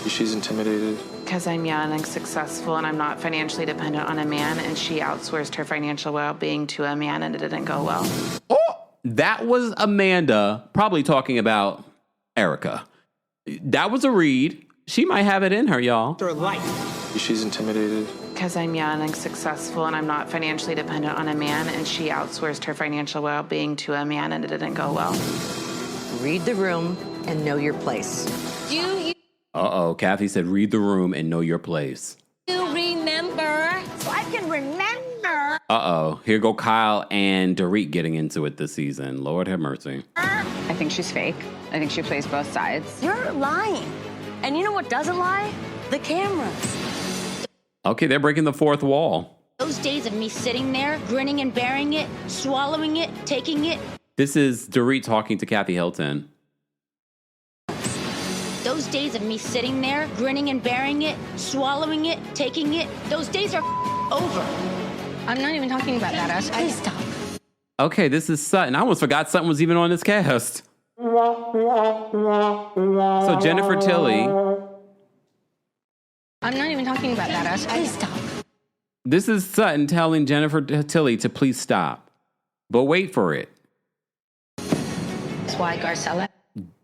She's intimidated. Because I'm young and successful and I'm not financially dependent on a man, and she outsourced her financial well-being to a man and it didn't go well. Oh, that was Amanda probably talking about Erica. That was a read. She might have it in her, y'all. Your life. She's intimidated. Because I'm young and successful and I'm not financially dependent on a man, and she outsourced her financial well-being to a man and it didn't go well. Read the room and know your place. Do you Uh-oh, Kathy said read the room and know your place. remember? So I can remember. Uh-oh, here go Kyle and Dorit getting into it this season. Lord have mercy. I think she's fake. I think she plays both sides. You're lying. And you know what doesn't lie? The cameras. Okay, they're breaking the fourth wall. Those days of me sitting there, grinning and bearing it, swallowing it, taking it. This is Dorit talking to Kathy Hilton. Those days of me sitting there, grinning and bearing it, swallowing it, taking it. Those days are over. I'm not even talking about that. Please stop. Okay, this is Sutton. I almost forgot Sutton was even on this cast. So Jennifer Tilly. I'm not even talking about that. Please stop. This is Sutton telling Jennifer Tilly to please stop. But wait for it. That's why Garcella.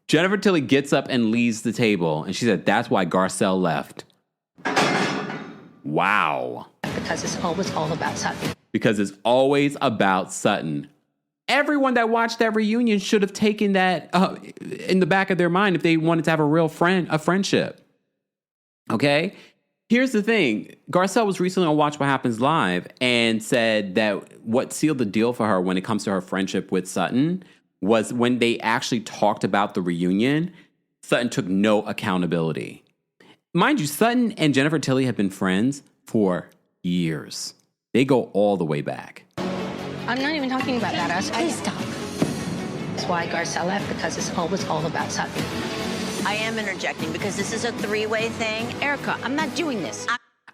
Jennifer Tilly gets up and leaves the table, and she said, that's why Garcelle left. Wow. Because it's always all about Sutton. Because it's always about Sutton. Everyone that watched that reunion should have taken that in the back of their mind if they wanted to have a friendship. Okay? Here's the thing. Garcelle was recently on Watch What Happens Live and said that what sealed the deal for her when it comes to her friendship with Sutton was when they actually talked about the reunion, Sutton took no accountability. Mind you, Sutton and Jennifer Tilly have been friends for years. They go all the way back. I'm not even talking about that. Please stop. That's why Garcelle left, because it's always all about Sutton. I am interjecting because this is a three-way thing. Erica, I'm not doing this.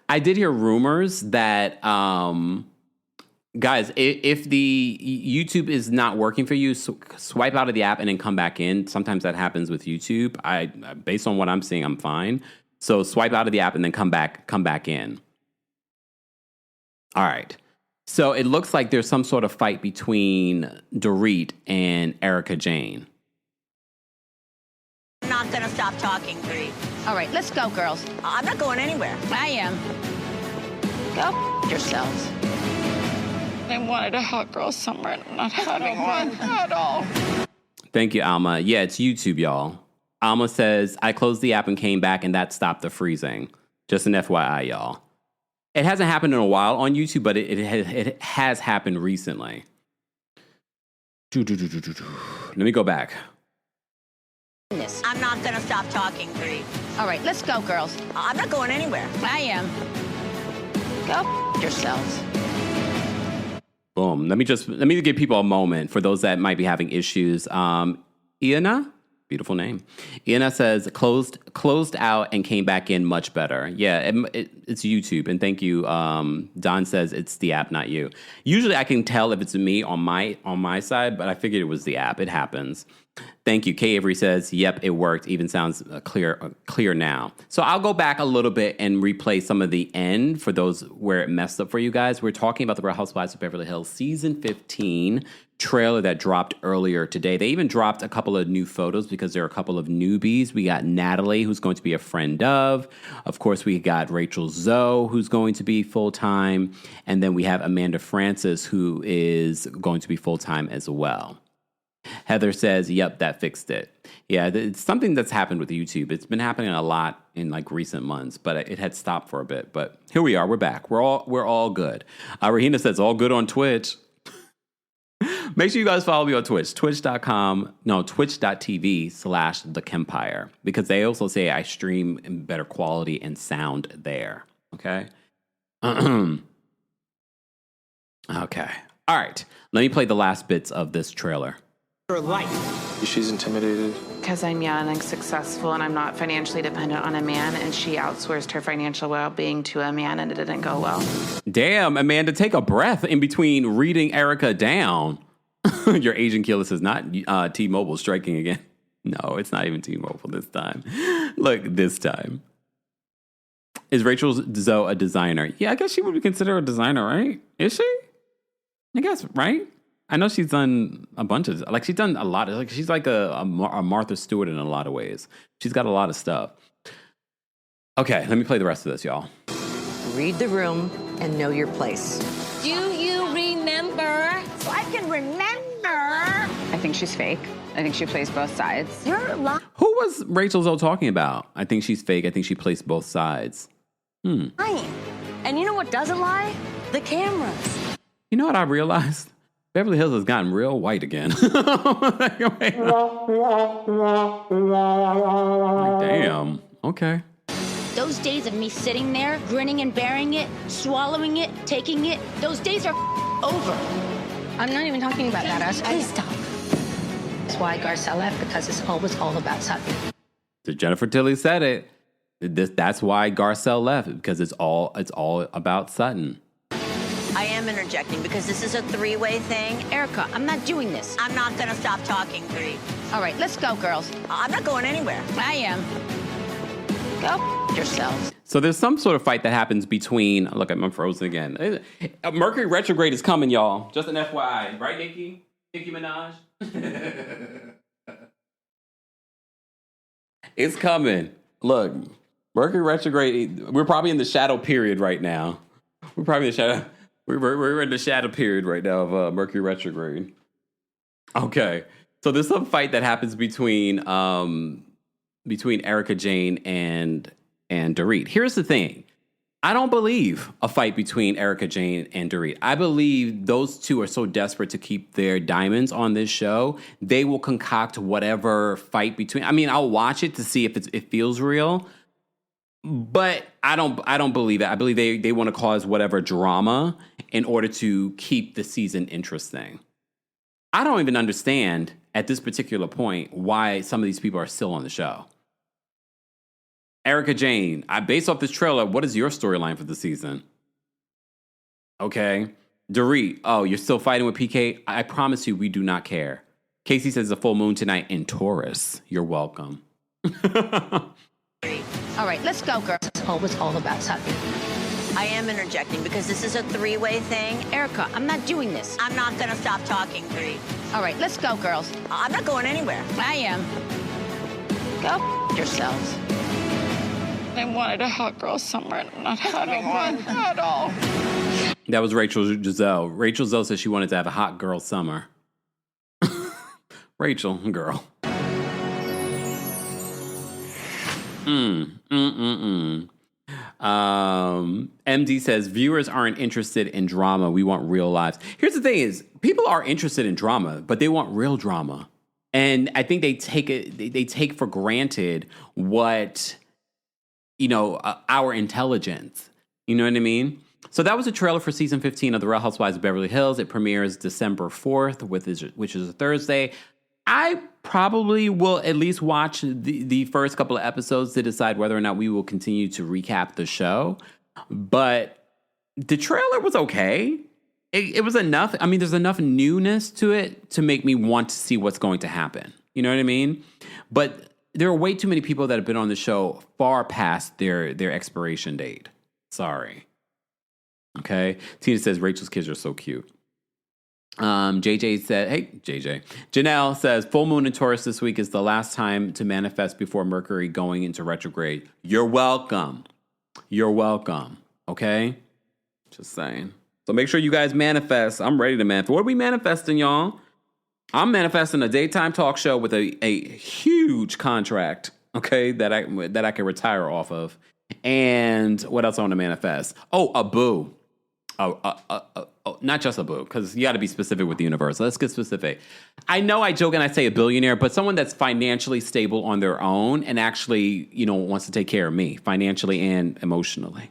I did hear rumors that, guys, if the YouTube is not working for you, swipe out of the app and then come back in. Sometimes that happens with YouTube. Based on what I'm seeing, I'm fine. So swipe out of the app and then come back in. All right. So it looks like there's some sort of fight between Dorit and Erica Jane. I'm not gonna stop talking, Bree. All right, let's go, girls. I'm not going anywhere. I am. Go yourselves. I wanted a hot girl summer and I'm not having one at all. Thank you, Alma. Yeah, it's YouTube, y'all. Alma says, I closed the app and came back and that stopped the freezing. Just an FYI, y'all. It hasn't happened in a while on YouTube, but it has happened recently. Let me go back. I'm not gonna stop talking, Bree. All right, let's go, girls. I'm not going anywhere. I am. Go yourselves. Boom. Let me give people a moment for those that might be having issues. Iana, beautiful name. Iana says closed out and came back in much better. Yeah, it's YouTube. And thank you. Don says it's the app, not you. Usually I can tell if it's me on my side, but I figured it was the app. It happens. Thank you. Kay Avery says, yep, it worked. Even sounds clear now. So I'll go back a little bit and replay some of the end for those where it messed up for you guys. We're talking about the Real Housewives of Beverly Hills season 15 trailer that dropped earlier today. They even dropped a couple of new photos because there are a couple of newbies. We got Natalie, who's going to be a friend of. Of course, we got Rachel Zoe, who's going to be full-time. And then we have Amanda Francis, who is going to be full-time as well. Heather says, yep, that fixed it. Yeah, it's something that's happened with YouTube. It's been happening a lot in like recent months, but it had stopped for a bit. But here we are. We're back. We're all good. Rahina says, all good on Twitch. Make sure you guys follow me on Twitch. Twitch.tv/TheKempire. Because they also say I stream in better quality and sound there. Okay? Okay. All right. Let me play the last bits of this trailer. Her life. She's intimidated. Because I'm young and successful and I'm not financially dependent on a man, and she outsourced her financial well-being to a man and it didn't go well. Damn, Amanda, take a breath in between reading Erica down. Your Asian killer says, not T-Mobile striking again. No, it's not even T-Mobile this time. Look, this time. Is Rachel Zoe a designer? Yeah, I guess she would be considered a designer, right? Is she? I guess, right? I know she's done a bunch of, like, she's done a lot. Like, she's like a Martha Stewart in a lot of ways. She's got a lot of stuff. Okay, let me play the rest of this, y'all. Read the room and know your place. Do you remember? So I can remember. I think she's fake. I think she plays both sides. You're lying. Who was Rachel Zoe talking about? I think she's fake. I think she plays both sides. And you know what doesn't lie? The cameras. You know what I realized? Beverly Hills has gotten real white again. Like, damn. Okay. Those days of me sitting there, grinning and bearing it, swallowing it, taking it, those days are over. I'm not even talking about that. Please stop. That's why Garcelle left, because it's always all about Sutton. So Jennifer Tilly said it. That's why Garcelle left, because it's all about Sutton. I am interjecting because this is a three-way thing. Erica, I'm not doing this. I'm not going to stop talking, Bree. All right, let's go, girls. I'm not going anywhere. I am. Go yourselves. So there's some sort of fight that happens between, look, I'm frozen again. Mercury retrograde is coming, y'all. Just an FYI. Right, Nicki? Nicki Minaj? It's coming. Look, Mercury retrograde, we're probably in the shadow period right now. We're in the shadow period right now of Mercury retrograde. Okay. So there's some fight that happens between Erica Jane and Dorit. Here's the thing. I don't believe a fight between Erica Jane and Dorit. I believe those two are so desperate to keep their diamonds on this show, they will concoct whatever fight between. I mean, I'll watch it to see if it feels real, but I don't believe it. I believe they want to cause whatever drama in order to keep the season interesting. I don't even understand at this particular point why some of these people are still on the show. Erica Jane, based off this trailer, what is your storyline for the season? Okay. Dorit, oh, you're still fighting with PK? I promise you, we do not care. Casey says a full moon tonight in Taurus. You're welcome. All right, let's go, girls. It's always all about Sutton. I am interjecting because this is a three-way thing. Erica, I'm not doing this. I'm not going to stop talking, Bree. All right, let's go, girls. I'm not going anywhere. I am. Go yourselves. I wanted a hot girl summer, and I'm not having one at all. That was Rachel Zoe. Rachel Zoe said she wanted to have a hot girl summer. Rachel, girl. MD says viewers aren't interested in drama. We want real lives. Here's the thing: is people are interested in drama, but they want real drama, and I think they take for granted what our intelligence. You know what I mean? So that was a trailer for season 15 of The Real Housewives of Beverly Hills. It premieres December 4th, which is a Thursday. I probably will at least watch the first couple of episodes to decide whether or not we will continue to recap the show. But the trailer was okay. It was enough. I mean, there's enough newness to it to make me want to see what's going to happen. You know what I mean? But there are way too many people that have been on the show far past their expiration date. Sorry. Okay. Tina says Rachel's kids are so cute. JJ said, hey, JJ. Janelle says, full moon in Taurus this week is the last time to manifest before Mercury going into retrograde. You're welcome. You're welcome. Okay? Just saying. So make sure you guys manifest. I'm ready to manifest. What are we manifesting, y'all? I'm manifesting a daytime talk show with a huge contract, okay, that I can retire off of. And what else I want to manifest? Oh, a boo. Not just a boo, because you got to be specific with the universe. Let's get specific. I know I joke and I say a billionaire, but someone that's financially stable on their own and actually, wants to take care of me financially and emotionally.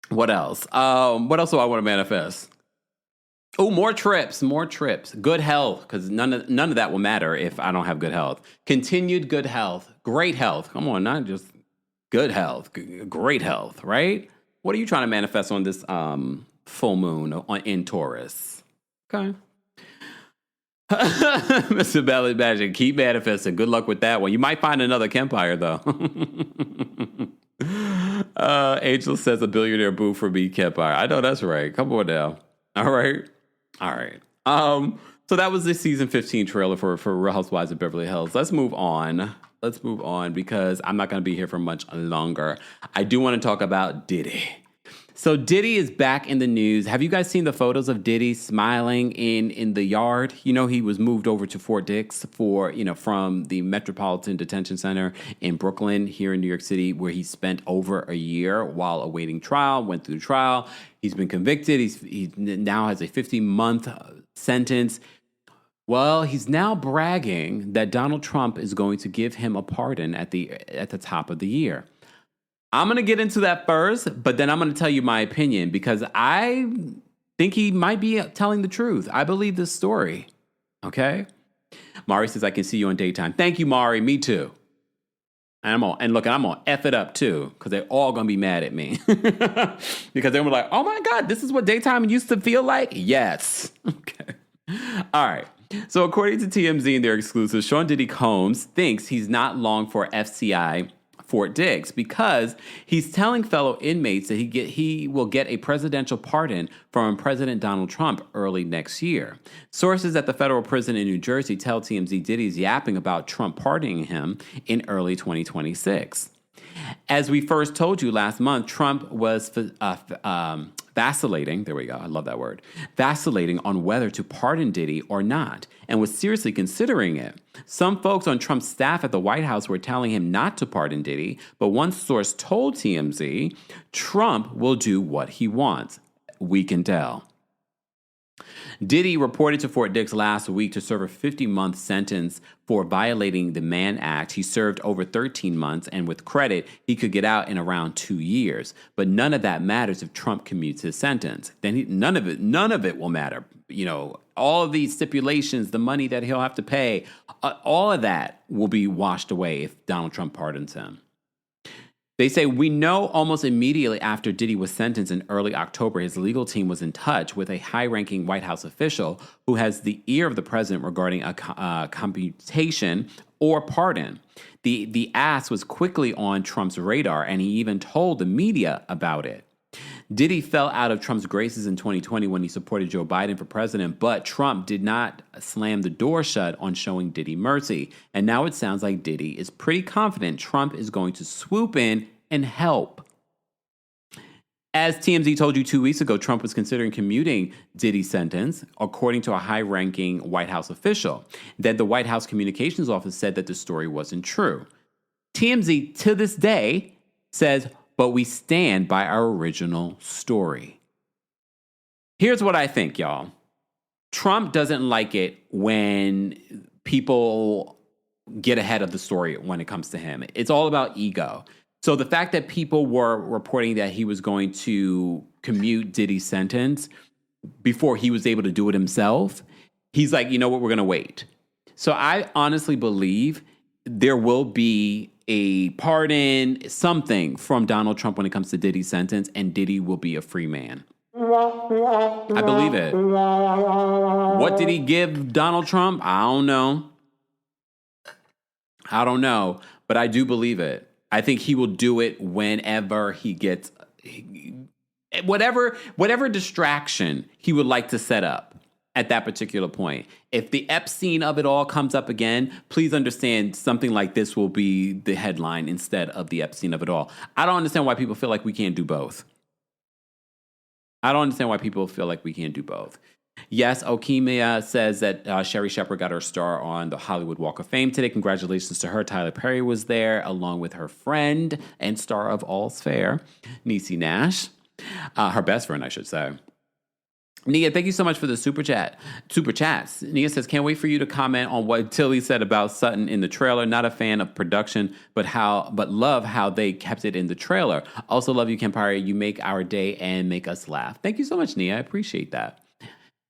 What else? What else do I want to manifest? Oh, more trips. Good health, because none of that will matter if I don't have good health. Continued good health. Great health. Come on, not just good health. Great health, right? What are you trying to manifest on this full moon in Taurus? Okay. Mr. Belly Magic, keep manifesting. Good luck with that one. You might find another Kempire, though. Angel says a billionaire boo for me, Kempire. I know that's right. Come on now. All right. So that was the season 15 trailer for Real Housewives of Beverly Hills. Let's move on because I'm not going to be here for much longer. I do want to talk about Diddy. So Diddy is back in the news. Have you guys seen the photos of Diddy smiling in the yard? He was moved over to Fort Dix from the Metropolitan Detention Center in Brooklyn here in New York City, where he spent over a year while awaiting trial, went through trial. He's been convicted. He now has a 50-month sentence. Well, he's now bragging that Donald Trump is going to give him a pardon at the top of the year. I'm going to get into that first, but then I'm going to tell you my opinion because I think he might be telling the truth. I believe this story. Okay? Mari says, I can see you on daytime. Thank you, Mari. Me too. And I'm going to F it up too because they're all going to be mad at me. Because they were like, oh my God, this is what daytime used to feel like? Yes. Okay. All right. So according to TMZ in their exclusive, Sean Diddy Combs thinks he's not long for FCI Fort Dix because he's telling fellow inmates that he will get a presidential pardon from President Donald Trump early next year. Sources at the federal prison in New Jersey tell TMZ Diddy's yapping about Trump pardoning him in early 2026. As we first told you last month, Trump was vacillating, there we go, I love that word, vacillating on whether to pardon Diddy or not, and was seriously considering it. Some folks on Trump's staff at the White House were telling him not to pardon Diddy, but one source told TMZ, Trump will do what he wants. We can tell. Diddy reported to Fort Dix last week to serve a 50-month sentence for violating the Mann Act. He served over 13 months, and with credit, he could get out in around 2 years. But none of that matters if Trump commutes his sentence. Then none of it will matter. All of these stipulations, the money that he'll have to pay, all of that will be washed away if Donald Trump pardons him. They say, we know almost immediately after Diddy was sentenced in early October, his legal team was in touch with a high-ranking White House official who has the ear of the president regarding a commutation or pardon. The ask was quickly on Trump's radar, and he even told the media about it. Diddy fell out of Trump's graces in 2020 when he supported Joe Biden for president, but Trump did not slam the door shut on showing Diddy mercy. And now it sounds like Diddy is pretty confident Trump is going to swoop in and help. As TMZ told you 2 weeks ago, Trump was considering commuting Diddy's sentence, according to a high-ranking White House official. Then the White House Communications Office said that the story wasn't true. TMZ, to this day, says, but we stand by our original story. Here's what I think, y'all. Trump doesn't like it when people get ahead of the story when it comes to him. It's all about ego. So the fact that people were reporting that he was going to commute Diddy's sentence before he was able to do it himself, he's like, you know what, we're going to wait. So I honestly believe there will be a pardon, something from Donald Trump when it comes to Diddy's sentence, and Diddy will be a free man. I believe it. What did he give Donald Trump? I don't know, but I do believe it. I think he will do it whenever he gets whatever distraction he would like to set up at that particular point. If the Epstein of it all comes up again, please understand something like this will be the headline instead of the Epstein of it all. I don't understand why people feel like we can't do both. I don't understand why people feel like we can't do both. Yes, Okemia says that Sherry Shepherd got her star on the Hollywood Walk of Fame today. Congratulations to her. Tyler Perry was there, along with her friend and star of All's Fair, Niecy Nash. Her best friend, I should say. Nia, thank you so much for the super chats. Nia says, can't wait for you to comment on what Tilly said about Sutton in the trailer. Not a fan of production, but love how they kept it in the trailer. Also love you, Kempire. You make our day and make us laugh. Thank you so much, Nia. I appreciate that.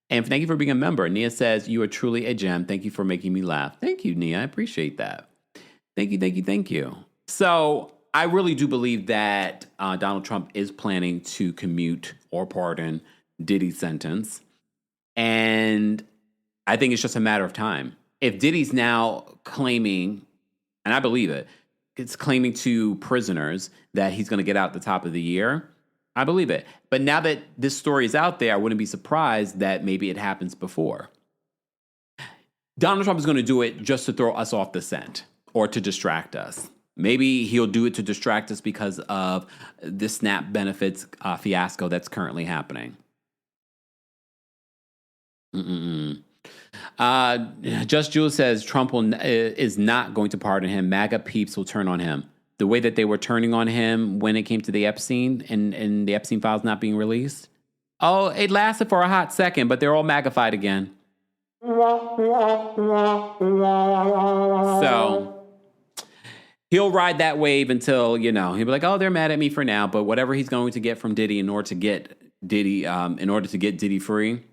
And thank you for being a member. Nia says, you are truly a gem. Thank you for making me laugh. Thank you, Nia. I appreciate that. Thank you. So I really do believe that Donald Trump is planning to commute or pardon Diddy's sentence. And I think it's just a matter of time. If Diddy's now claiming, and I believe it's claiming to prisoners that he's going to get out at the top of the year, I believe it. But now that this story is out there, I wouldn't be surprised that maybe it happens before. Donald Trump is going to do it just to throw us off the scent or to distract us. Maybe he'll do it to distract us because of the SNAP benefits fiasco that's currently happening. Just Jules says Trump is not going to pardon him. MAGA peeps will turn on him. The way that they were turning on him when it came to the Epstein and the Epstein files not being released. Oh, it lasted for a hot second, but they're all MAGAfied again. So he'll ride that wave until, he'll be like, oh, they're mad at me for now. But whatever he's going to get from Diddy in order to get Diddy free,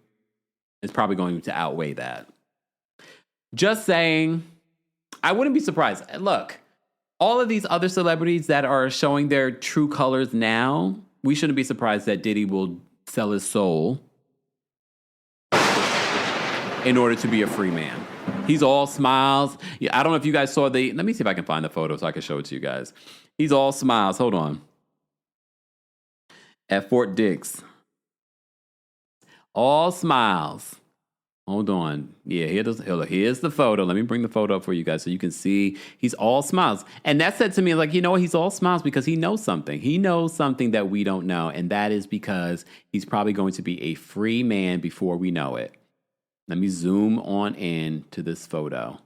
is probably going to outweigh that. Just saying, I wouldn't be surprised. Look, all of these other celebrities that are showing their true colors now, we shouldn't be surprised that Diddy will sell his soul in order to be a free man. He's all smiles. Yeah, I don't know if you guys saw let me see if I can find the photo so I can show it to you guys. He's all smiles. Hold on. At Fort Dix. All smiles. Hold on. Yeah, here's the photo. Let me bring the photo up for you guys so you can see he's all smiles. And that said to me, like, he's all smiles because he knows something. He knows something that we don't know. And that is because he's probably going to be a free man before we know it. Let me zoom on in to this photo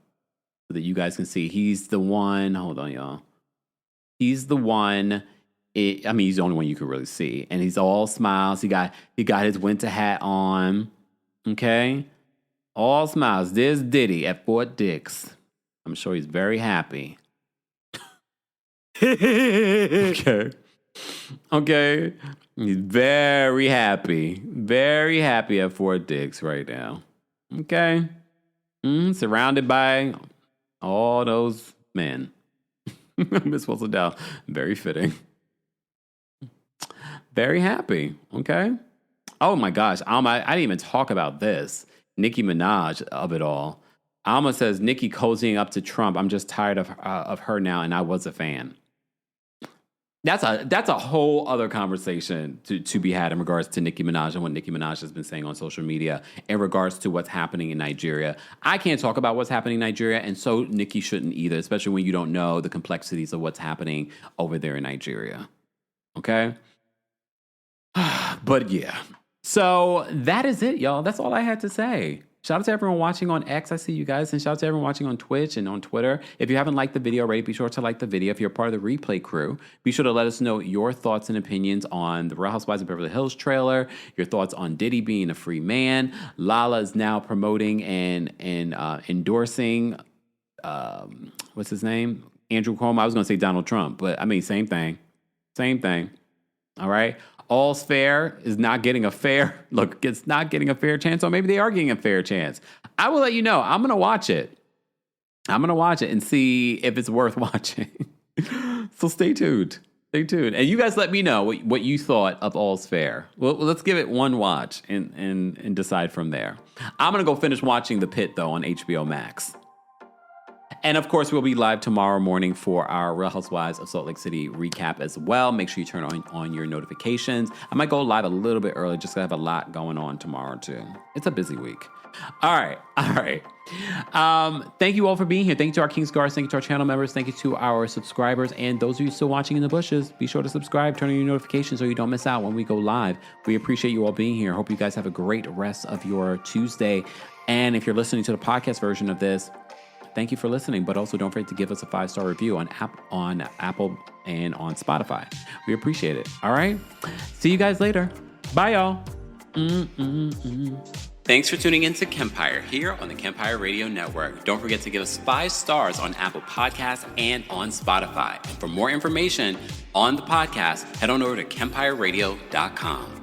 so that you guys can see. He's the one. Hold on, y'all. He's the one. He's the only one you can really see. And he's all smiles. He got his winter hat on. Okay? All smiles. There's Diddy at Fort Dix. I'm sure he's very happy. Okay. He's very happy. Very happy at Fort Dix right now. Okay? Surrounded by all those men. Miss Wilson-Dow. Very fitting. Very happy. Okay? Oh my gosh. Alma, I didn't even talk about this. Nicki Minaj of it all. Alma says, Nicki cozying up to Trump. I'm just tired of her now, and I was a fan. That's a whole other conversation to be had in regards to Nicki Minaj and what Nicki Minaj has been saying on social media in regards to what's happening in Nigeria. I can't talk about what's happening in Nigeria, and so Nicki shouldn't either, especially when you don't know the complexities of what's happening over there in Nigeria. Okay? But yeah. So that is it, y'all. That's all I had to say. Shout out to everyone watching on X. I see you guys. And shout out to everyone watching on Twitch and on Twitter. If you haven't liked the video already, be sure to like the video. If you're part of the replay crew, be sure to let us know your thoughts and opinions on the Real Housewives of Beverly Hills trailer, your thoughts on Diddy being a free man. Lala is now promoting and endorsing, what's his name? Andrew Cuomo. I was going to say Donald Trump, but same thing. Same thing. All right. All's Fair is not getting a fair look. It's not getting a fair chance, or maybe they are getting a fair chance. I will let you know. I'm going to watch it. And see if it's worth watching. So stay tuned. And you guys let me know what you thought of All's Fair. Well, let's give it one watch and decide from there. I'm going to go finish watching The Pit, though, on HBO Max. And of course, we'll be live tomorrow morning for our Real Housewives of Salt Lake City recap as well. Make sure you turn on your notifications. I might go live a little bit early just because I have a lot going on tomorrow too. It's a busy week. All right. Thank you all for being here. Thank you to our King's Guards. Thank you to our channel members. Thank you to our subscribers. And those of you still watching in the bushes, be sure to subscribe, turn on your notifications so you don't miss out when we go live. We appreciate you all being here. Hope you guys have a great rest of your Tuesday. And if you're listening to the podcast version of this, thank you for listening. But also don't forget to give us a 5-star review on Apple and on Spotify. We appreciate it. All right. See you guys later. Bye, y'all. Thanks for tuning in to Kempire here on the Kempire Radio Network. Don't forget to give us 5 stars on Apple Podcasts and on Spotify. And for more information on the podcast, head on over to KempireRadio.com.